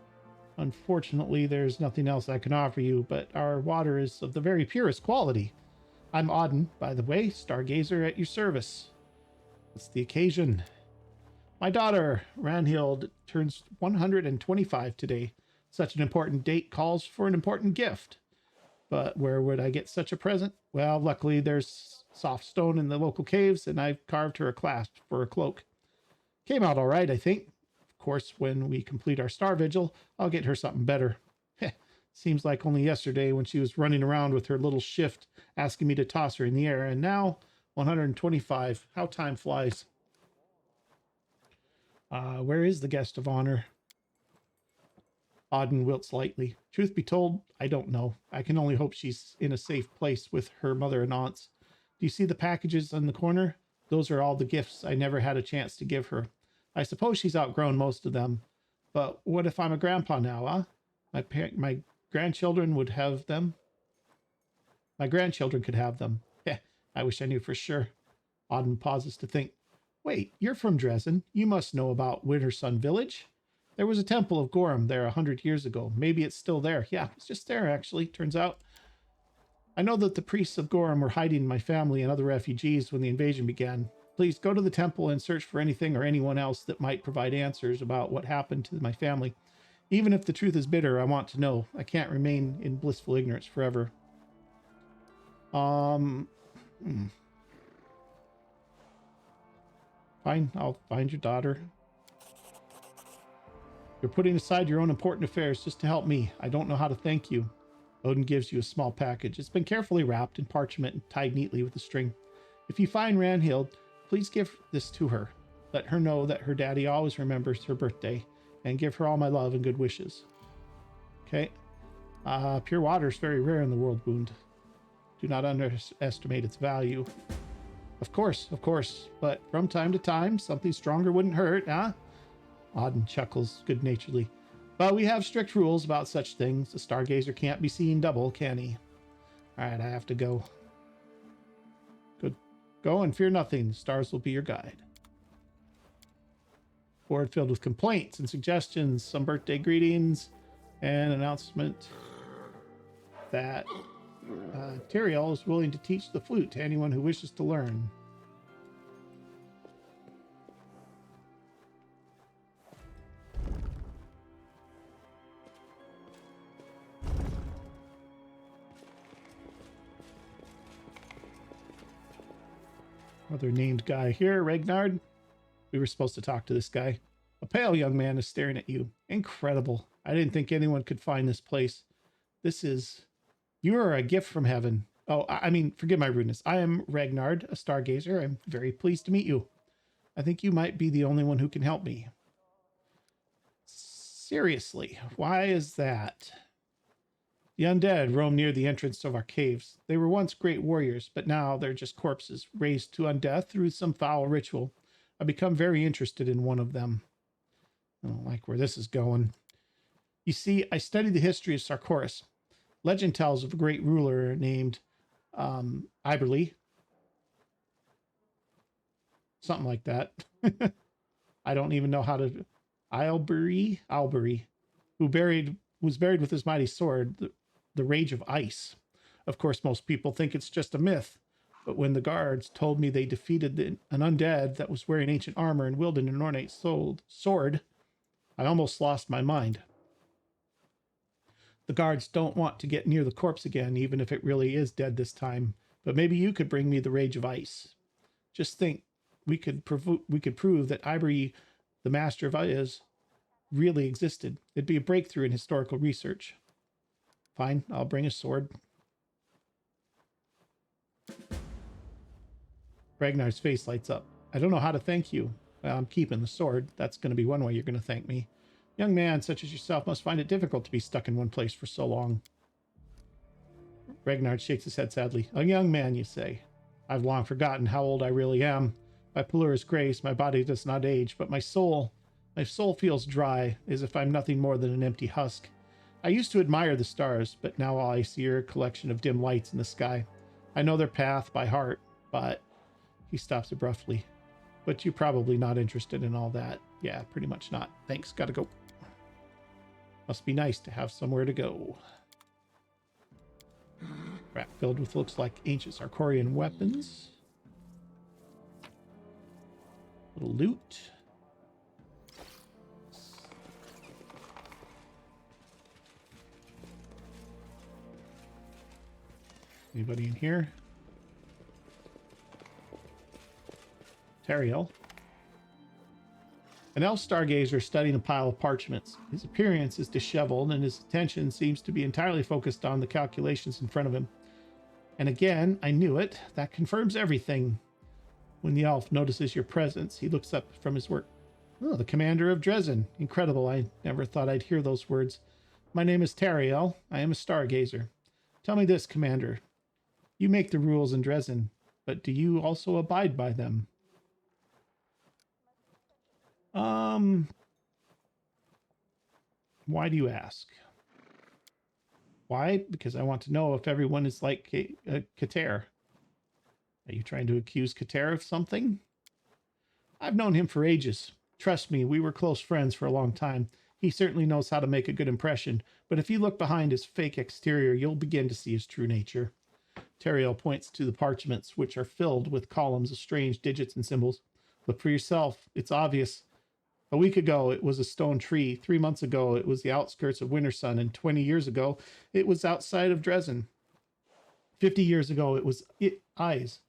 Unfortunately, there's nothing else I can offer you, but our water is of the very purest quality. I'm Auden, by the way, stargazer at your service. What's the occasion? My daughter, Ranhild, turns 125 today. Such an important date calls for an important gift. But where would I get such a present? Well, luckily there's soft stone in the local caves, and I've carved her a clasp for a cloak. Came out all right, I think. Of course, when we complete our star vigil, I'll get her something better. Seems like only yesterday when she was running around with her little shift, asking me to toss her in the air, and now 125. How time flies. Where is the guest of honor? Auden wilts lightly. Truth be told, I don't know. I can only hope she's in a safe place with her mother and aunts. Do you see the packages in the corner? Those are all the gifts I never had a chance to give her. I suppose she's outgrown most of them. But what if I'm a grandpa now, huh? My grandchildren would have them. My grandchildren could have them. Yeah, I wish I knew for sure. Auden pauses to think. Wait, you're from Dresden. You must know about Wintersun Village. There was a temple of Gorham there 100 years ago. Maybe it's still there. Yeah, it's just there, actually. Turns out. I know that the priests of Gorham were hiding my family and other refugees when the invasion began. Please go to the temple and search for anything or anyone else that might provide answers about what happened to my family. Even if the truth is bitter, I want to know. I can't remain in blissful ignorance forever. Fine, I'll find your daughter. You're putting aside your own important affairs just to help me. I don't know how to thank you. Odin gives you a small package. It's been carefully wrapped in parchment and tied neatly with a string. If you find Ranhild, please give this to her. Let her know that her daddy always remembers her birthday, and give her all my love and good wishes. Okay. Pure water is very rare in the world wound. Do not underestimate its value. Of course, but from time to time, something stronger wouldn't hurt, huh? Auden chuckles good-naturedly. But we have strict rules about such things. A stargazer can't be seen double, can he? All right, I have to go. Good. Go and fear nothing. The stars will be your guide. Board filled with complaints and suggestions, some birthday greetings, and an announcement that Teriel is willing to teach the flute to anyone who wishes to learn. Other named guy here, Regnard. We were supposed to talk to this guy. A pale young man is staring at you. Incredible. I didn't think anyone could find this place. You are a gift from heaven. Oh, I mean, forgive my rudeness. I am Regnard, a stargazer. I'm very pleased to meet you. I think you might be the only one who can help me. Seriously, why is that? The undead roam near the entrance of our caves. They were once great warriors, but now they're just corpses, raised to undeath through some foul ritual. I've become very interested in one of them. I don't like where this is going. You see, I studied the history of Sarkoris. Legend tells of a great ruler named Iberly. Something like that. I don't even know how to... Albury, who was buried with his mighty sword, the Rage of Ice. Of course, most people think it's just a myth, but when the guards told me they defeated an undead that was wearing ancient armor and wielding an ornate sword, I almost lost my mind. The guards don't want to get near the corpse again, even if it really is dead this time. But maybe you could bring me the Rage of Ice. Just think, we could prove that Ivory, the Master of Ice, really existed. It'd be a breakthrough in historical research. Fine, I'll bring a sword. Ragnar's face lights up. I don't know how to thank you. Well, I'm keeping the sword. That's going to be one way you're going to thank me. Young man such as yourself must find it difficult to be stuck in one place for so long. Ragnar shakes his head sadly. A young man, you say? I've long forgotten how old I really am. By Pelura's grace, my body does not age, but my soul feels dry, as if I'm nothing more than an empty husk. I used to admire the stars, but now all I see are a collection of dim lights in the sky. I know their path by heart, but... He stops abruptly. But you're probably not interested in all that. Yeah, pretty much not. Thanks, gotta go. Must be nice to have somewhere to go. Rack filled with looks like ancient Sarkorian weapons. Little loot. Anybody in here? Teriel. An elf stargazer studying a pile of parchments. His appearance is disheveled, and his attention seems to be entirely focused on the calculations in front of him. And again, I knew it. That confirms everything. When the elf notices your presence, he looks up from his work. Oh, the commander of Dresden. Incredible. I never thought I'd hear those words. My name is Tariel. I am a stargazer. Tell me this, Commander. You make the rules in Dresden, but do you also abide by them? Why do you ask? Why? Because I want to know if everyone is like Kater. Are you trying to accuse Kater of something? I've known him for ages. Trust me, we were close friends for a long time. He certainly knows how to make a good impression, but if you look behind his fake exterior, you'll begin to see his true nature. Teriel points to the parchments, which are filled with columns of strange digits and symbols. Look for yourself. It's obvious. A week ago, it was a stone tree. 3 months ago, it was the outskirts of Wintersun. And 20 years ago, it was outside of Dresden. 50 years ago, it was eyes.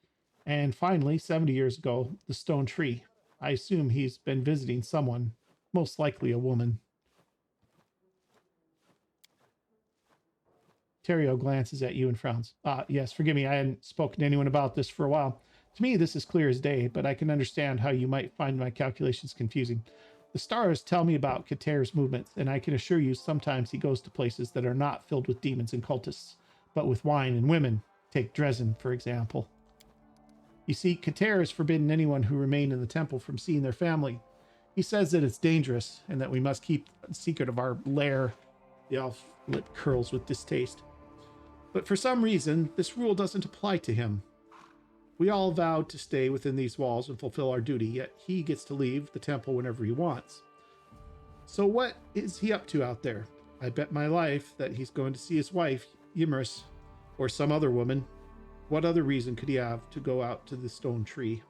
And finally, 70 years ago, the stone tree. I assume he's been visiting someone, most likely a woman. Terrio glances at you and frowns. Yes, forgive me, I hadn't spoken to anyone about this for a while. To me, this is clear as day, but I can understand how you might find my calculations confusing. The stars tell me about Kater's movements, and I can assure you sometimes he goes to places that are not filled with demons and cultists, but with wine and women. Take Dresden, for example. You see, Kater has forbidden anyone who remained in the temple from seeing their family. He says that it's dangerous, and that we must keep the secret of our lair. The elf lip curls with distaste. But for some reason, this rule doesn't apply to him. We all vowed to stay within these walls and fulfill our duty, yet he gets to leave the temple whenever he wants. So what is he up to out there? I bet my life that he's going to see his wife, Ymris, or some other woman. What other reason could he have to go out to the stone tree?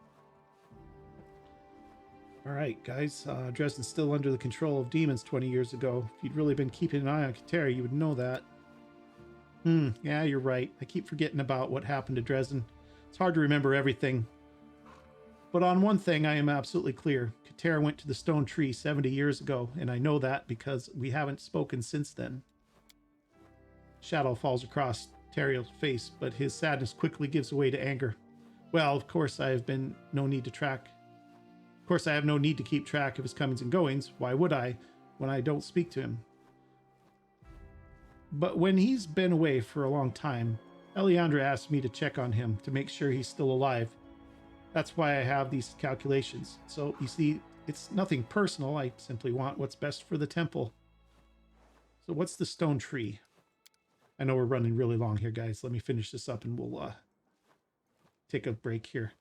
All right, guys, Dresden's still under the control of demons 20 years ago. If you'd really been keeping an eye on Kater, you would know that. Yeah, you're right. I keep forgetting about what happened to Dresden. It's hard to remember everything. But on one thing, I am absolutely clear. Kater went to the stone tree 70 years ago, and I know that because we haven't spoken since then. Shadow falls across Teriel's face, but his sadness quickly gives way to anger. Well, of course, I have no need to keep track of his comings and goings. Why would I, when I don't speak to him? But when he's been away for a long time, Eliandra asked me to check on him to make sure he's still alive. That's why I have these calculations. So, you see, it's nothing personal. I simply want what's best for the temple. So what's the stone tree? I know we're running really long here, guys. Let me finish this up and we'll take a break here.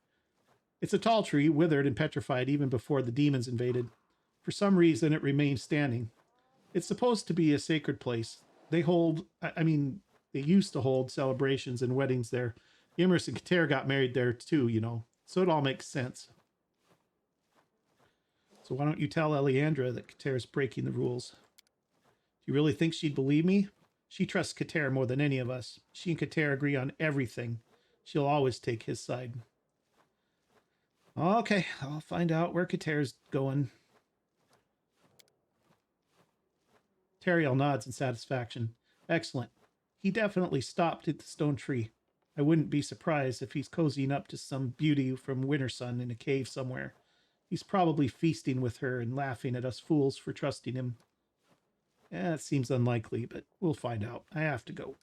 It's a tall tree, withered and petrified even before the demons invaded. For some reason, it remains standing. It's supposed to be a sacred place. They used to hold celebrations and weddings there. Ymris and Kater got married there too, you know. So it all makes sense. So why don't you tell Eliandra that Kater's breaking the rules? Do you really think she'd believe me? She trusts Kater more than any of us. She and Kater agree on everything. She'll always take his side. Okay, I'll find out where Kater's going. Teriel nods in satisfaction. Excellent. He definitely stopped at the stone tree. I wouldn't be surprised if he's cozying up to some beauty from Wintersun in a cave somewhere. He's probably feasting with her and laughing at us fools for trusting him. It seems unlikely, but we'll find out. I have to go.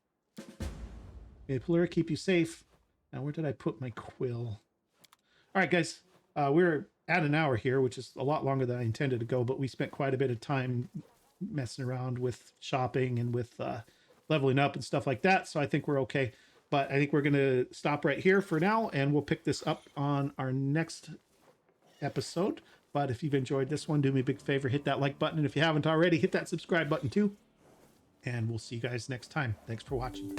May Pelura keep you safe. Now, where did I put my quill? All right, guys. We're at an hour here, which is a lot longer than I intended to go, but we spent quite a bit of time messing around with shopping and with leveling up and stuff like that, so I think we're okay. But I think we're going to stop right here for now, and we'll pick this up on our next episode. But if you've enjoyed this one, do me a big favor, hit that like button. And if you haven't already, hit that subscribe button too. And we'll see you guys next time. Thanks for watching.